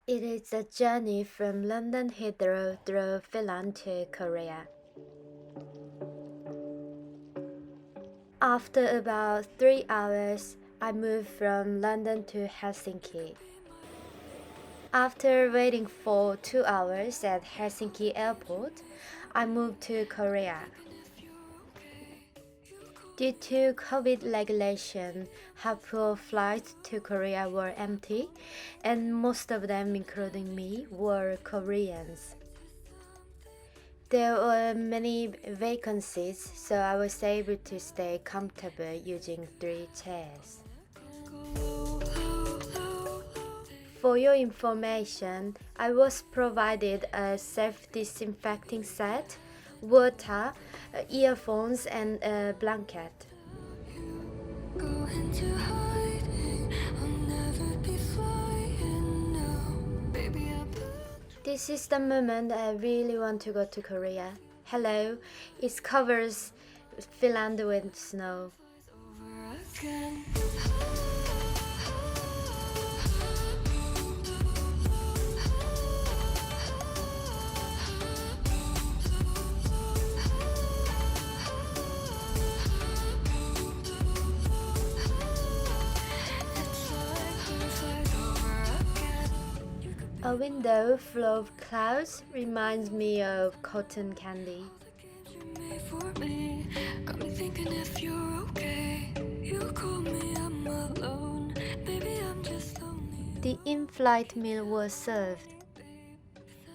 It is a journey from London Heathrow through Finland to Korea. After about 3 hours, I moved from London to Helsinki. After waiting for 2 hours at Helsinki airport, I moved to Korea. Due to COVID regulation, half of flights to Korea were empty, and most of them, including me, were Koreans. There were many vacancies, so I was able to stay comfortable using 3 chairs. For your information, I was provided a self-disinfecting set, water, earphones, and a blanket. This is the moment I really want to go to Korea. Hello, it covers Finland with snow. A window full of clouds reminds me of cotton candy. The in-flight meal was served.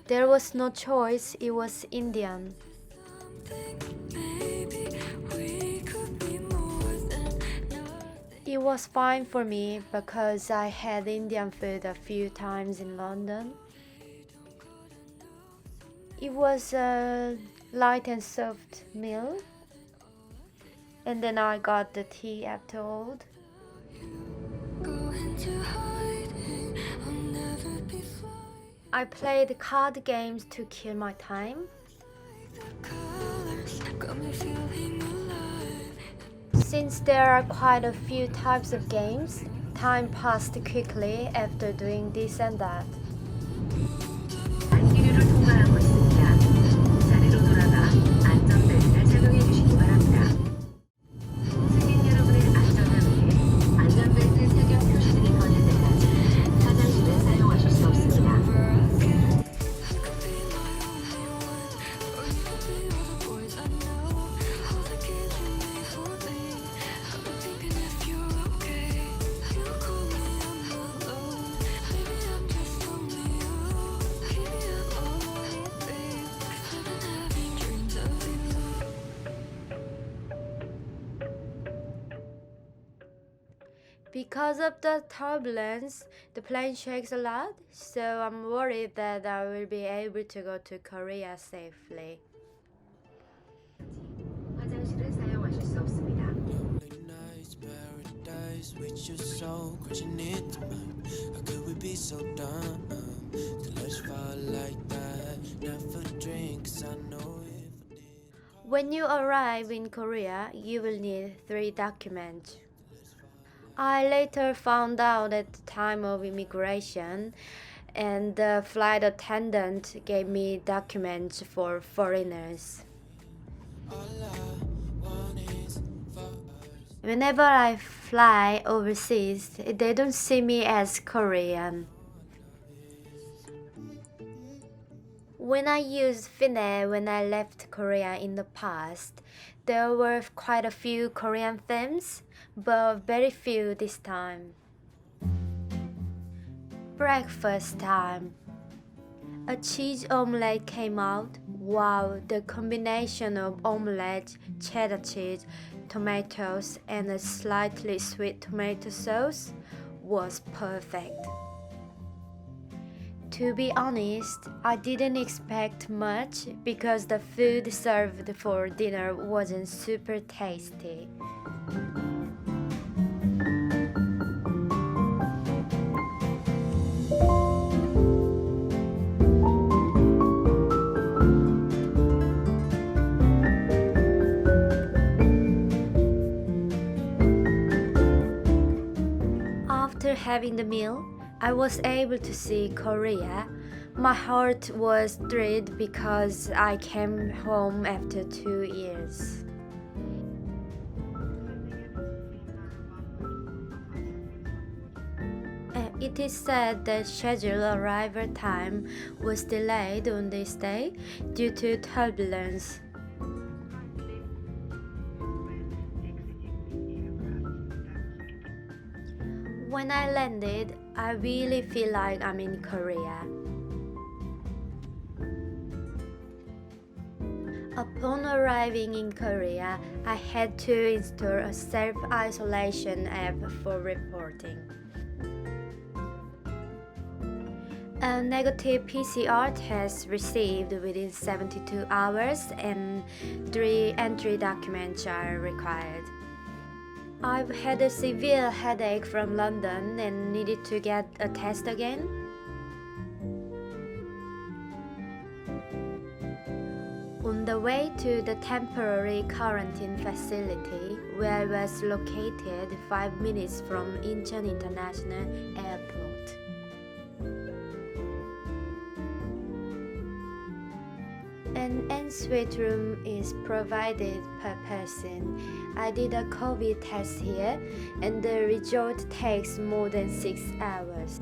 There was no choice, it was Indian. It was fine for me because I had Indian food a few times in London. It was a light and soft meal, and then I got the tea after all. I played card games to kill my time. Since there are quite a few types of games, time passed quickly after doing this and that. 안기류를 통과하고 있습니다. 자리로 돌아가 안전벨트를 착용해 주시기 바랍니다. 승객 여러분의 안전을 위해 안전벨트 착용 표시들이 꺼질 때까지 화장실을 사용하실 수 없습니다. Because of the turbulence, the plane shakes a lot, so I'm worried that I will be able to go to Korea safely. 화장실을 사용하실 수 없습니다. When you arrive in Korea, you will need 3 documents. I later found out at the time of immigration, and the flight attendant gave me documents for foreigners. Whenever I fly overseas, they don't see me as Korean. When I used Finnair when I left Korea in the past, there were quite a few Korean films, but very few this time. Breakfast time. A cheese omelette came out. Wow, the combination of omelette, cheddar cheese, tomatoes, and a slightly sweet tomato sauce was perfect. To be honest, I didn't expect much because the food served for dinner wasn't super tasty. After having the meal, I was able to see Korea. My heart was thrilled because I came home after 2 years. It is said that scheduled arrival time was delayed on this day due to turbulence. When I landed, I really feel like I'm in Korea. Upon arriving in Korea, I had to install a self-isolation app for reporting. A negative PCR test received within 72 hours and 3 entry documents are required. I've had a severe headache from London and needed to get a test again. On the way to the temporary quarantine facility, where I was located 5 minutes from Incheon International Airport. An ensuite room is provided per person. I did a COVID test here, and the result takes more than 6 hours.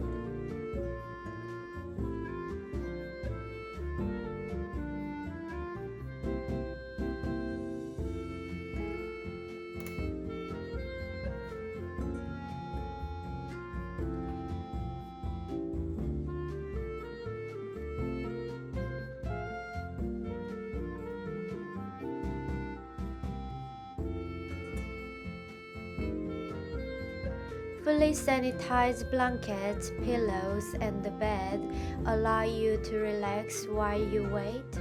Fully sanitized blankets, pillows, and the bed allow you to relax while you wait.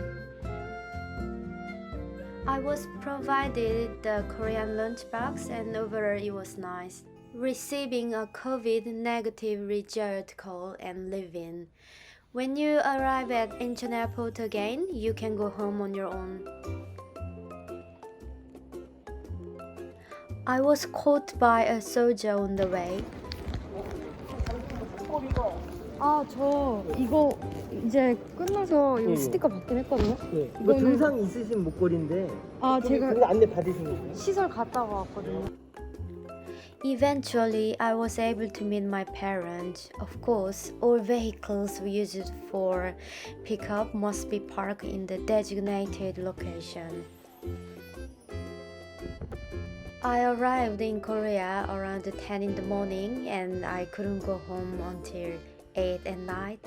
I was provided the Korean lunchbox and overall it was nice. Receiving a COVID negative result call and leaving. When you arrive at Incheon Airport again, you can go home on your own. I was caught by a soldier on the way. 아, 저 이거 이제 끝나서 이거 스티커 받긴 했거든요. 예, 이거 이거는- 증상 있으신 목걸이인데 아, 제가 그거 안내 받으신 거예요? 시설 갔다가 왔거든요. Eventually, I was able to meet my parents. Of course, all vehicles used for pickup must be parked in the designated location. I arrived in Korea around 10 in the morning and I couldn't go home until 8 at night.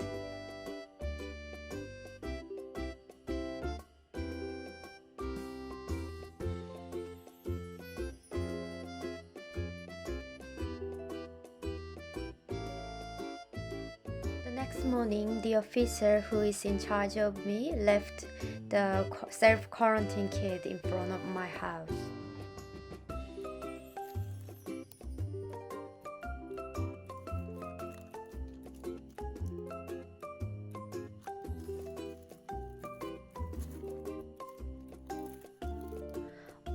The next morning, the officer who is in charge of me left the self-quarantine kit in front of my house.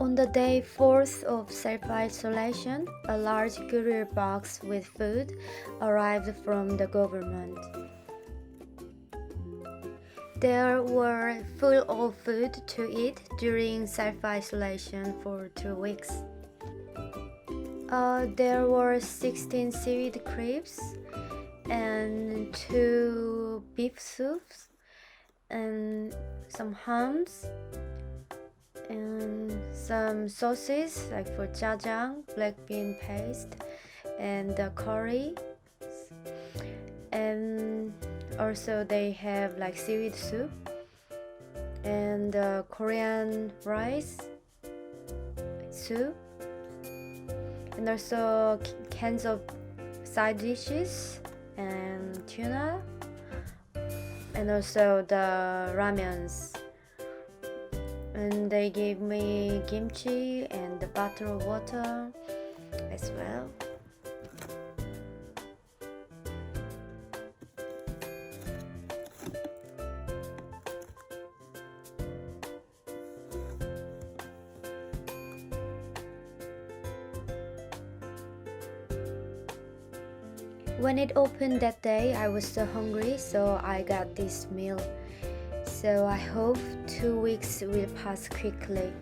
On the day 4th of self-isolation, a large courier box with food arrived from the government. There were full of food to eat during self-isolation for 2 weeks. There were 16 seaweed crepes and 2 beef soups and some hams and some sauces like for jajang, black bean paste, and curry. And also they have like seaweed soup and Korean rice soup, and also cans of side dishes and tuna, and also the ramyons. And they gave me kimchi and the bottled water as well. When it opened that day, I was so hungry, so I got this meal. So I hope 2 weeks will pass quickly.